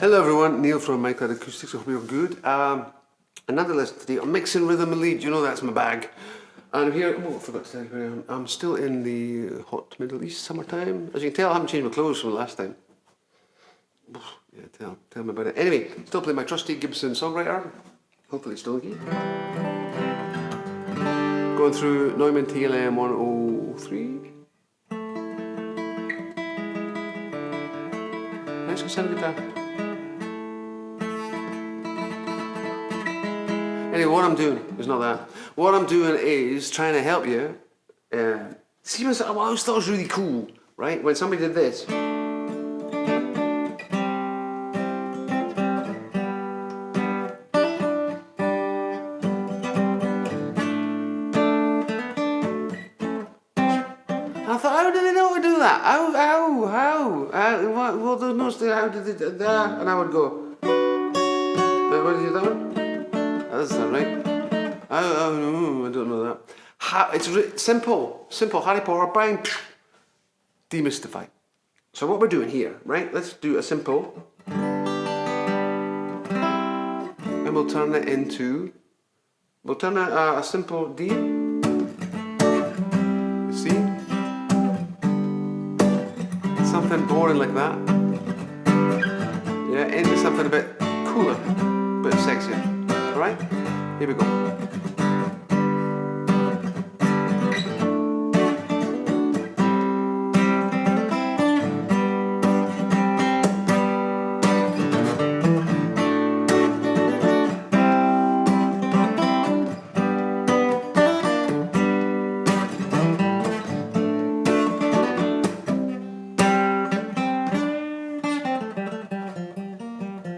Hello everyone, Neil from My Cloud Acoustics. I hope you're good. Another lesson today on mixing rhythm and lead. You know that's my bag. And I'm here, I forgot to tell you where I am. I'm still in the hot Middle East summertime. As you can tell, I haven't changed my clothes from the last time. Yeah, tell me about it. Anyway, still playing my trusty Gibson Songwriter. Hopefully it's still okay. Going through Neumann TLM 103. Nice sound guitar. Anyway, what I'm doing is not that. What I'm doing is trying to help you. See, what I always thought was really cool, right? When somebody did this. I thought, how did they know to do that? How? Well, there's no still, how did they do that? And I would go, what did you do that one? Oh, that's not right. I don't know that. It's simple. Harry Potter, bang, demystify. So what we're doing here, right? Let's do a simple. And we'll turn it into, a simple D. C. Something boring like that. Yeah, into something a bit cooler, a bit sexier. Alright? Here we go.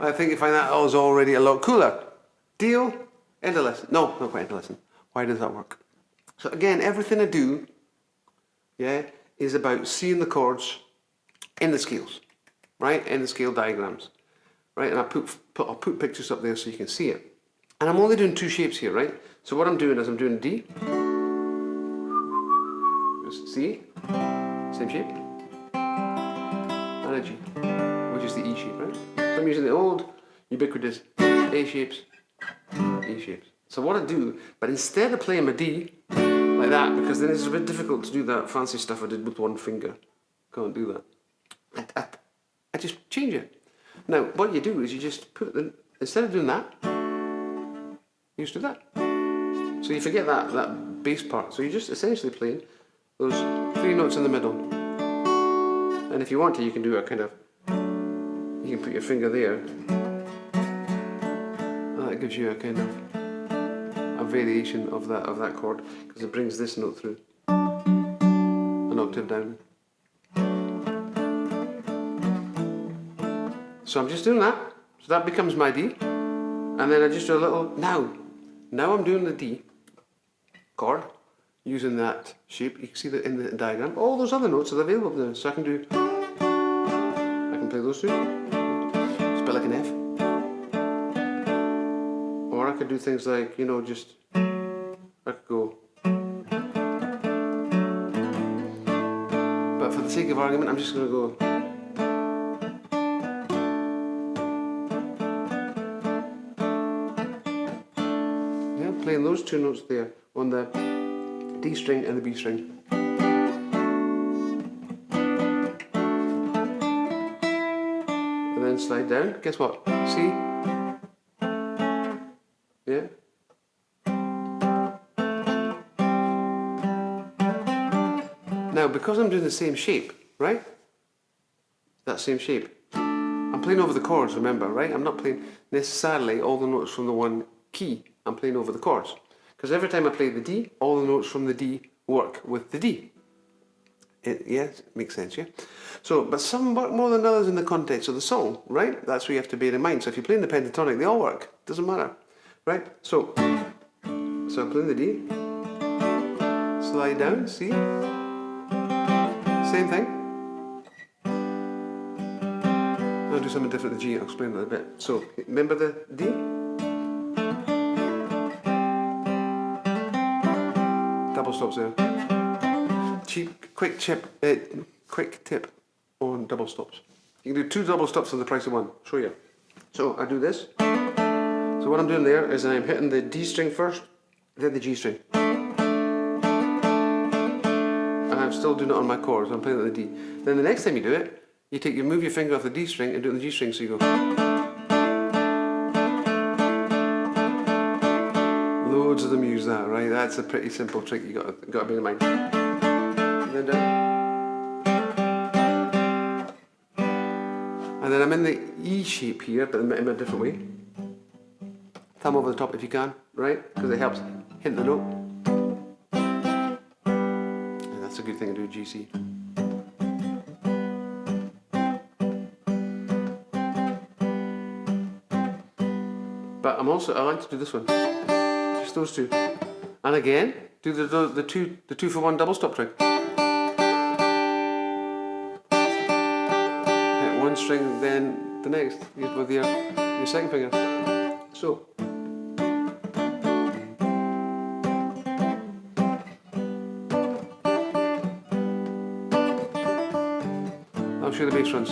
I think you find that was already a lot cooler. Deal? End of lesson. No, not quite end of lesson. Why does that work? So again, everything I do, yeah, is about seeing the chords in the scales, right? In the scale diagrams, right? And I'll put pictures up there so you can see it. And I'm only doing two shapes here, right? So what I'm doing is I'm doing D. C, same shape, and a G, which is the E shape, right? So I'm using the old ubiquitous A shapes, E shapes. So what I do, but instead of playing my D like that, because then it's a bit difficult to do that fancy stuff I did with one finger. Can't do that. I just change it. Now, what you do is you just put the, instead of doing that, you just do that. So you forget that bass part. So you're just essentially playing those three notes in the middle. And if you want to, you can do a kind of, you can put your finger there. And that gives you a kind of a variation of that chord, because it brings this note through an octave down. So I'm just doing that. So that becomes my D. And then I just do a little, now I'm doing the D chord using that shape. You can see that in the diagram. All those other notes are available there. So I can play those two. It's a bit like an F. Or I could do things like, you know, just, I could go. But for the sake of argument, I'm just going to go. Yeah, playing those two notes there on the D string and the B string. And then slide down. Guess what? C. Yeah. Now, because I'm doing the same shape, right? That same shape. I'm playing over the chords, remember, right? I'm not playing necessarily all the notes from the one key. I'm playing over the chords. Because every time I play the D, all the notes from the D work with the D. It makes sense, yeah? So, but some work more than others in the context of the song, right? That's what you have to bear in mind. So if you're playing the pentatonic, they all work. Doesn't matter, right? So I'm playing the D. Slide down, C. Same thing. I'll do something different with the G, I'll explain that a bit. So, remember the D? Double stops there. Quick tip on double stops. You can do 2 double stops for the price of 1. Show you. So I do this. So what I'm doing there is I'm hitting the D string first, then the G string. And I'm still doing it on my chords, I'm playing it on the D. Then the next time you do it, you move your finger off the D string and do it on the G string, so you go. Loads of them use that, right? That's a pretty simple trick you got to bear in mind. And then down. And then I'm in the E shape here, but in a different way. Thumb over the top if you can, right? Because it helps hit the note. And that's a good thing to do, GC. But I like to do this one. Just those two. And again, do the two for one double stop trick. Hit one string, then the next with your second finger. So. I'll show you the bass runs.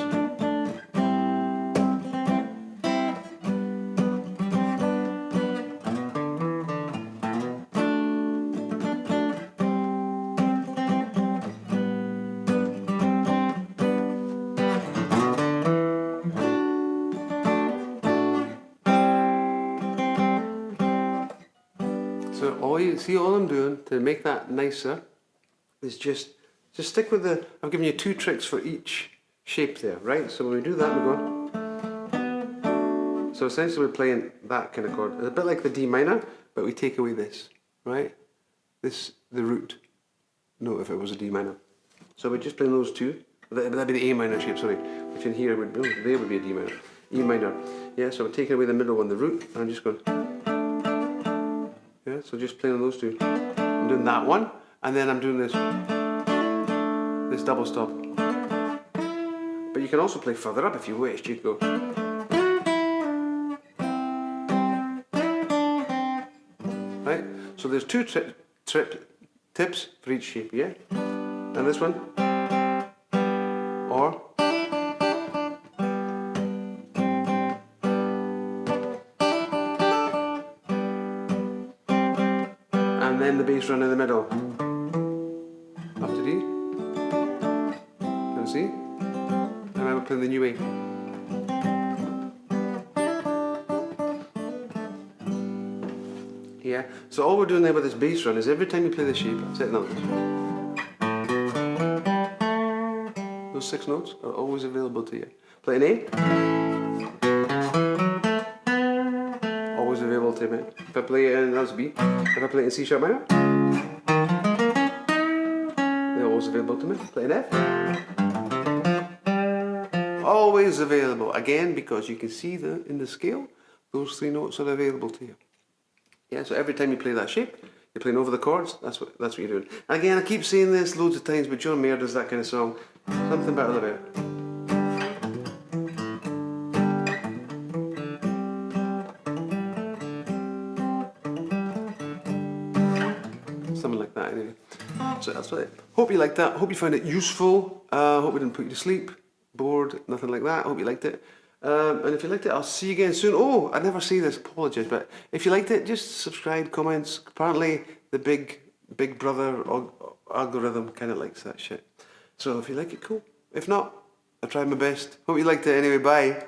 So all I'm doing to make that nicer is just stick with I've given you 2 tricks for each shape there, right? So when we do that, we go. So essentially we're playing that kind of chord. It's a bit like the D minor, but we take away this, right? The root note if it was a D minor. So we're just playing those 2. That'd be the A minor shape, sorry. Which in here would be a D minor. E minor. Yeah, so we're taking away the middle one, the root, and I'm just going. Yeah, so just playing on those 2. I'm doing that one, and then I'm doing this double stop. But you can also play further up if you wish. You could go. Right? So there's 2 tips for each shape, yeah? And this one. Or. And then the bass run in the middle. Up to D. Can you see? And I'm playing the new way. Yeah. So all we're doing there with this bass run is every time you play the shape, set notes. Those 6 notes are always available to you. Play an A. Always available to me. If I play it in B, if I play it in C sharp minor, they're always available to me. Play an F. Always available. Again, because you can see in the scale, those 3 notes are available to you. Yeah, so every time you play that shape, you're playing over the chords, that's what you're doing. And again, I keep saying this loads of times, but John Mayer does that kind of song. Something better than it. Something like that anyway. So that's what hope you liked that. Hope you found it useful. Hope we didn't put you to sleep, bored, nothing like that. Hope you liked it. And if you liked it, I'll see you again soon. Oh, I never say this, apologies, but if you liked it, just subscribe, comments. Apparently the big brother algorithm kind of likes that shit. So if you like it, cool. If not, I tried my best. Hope you liked it anyway. Bye.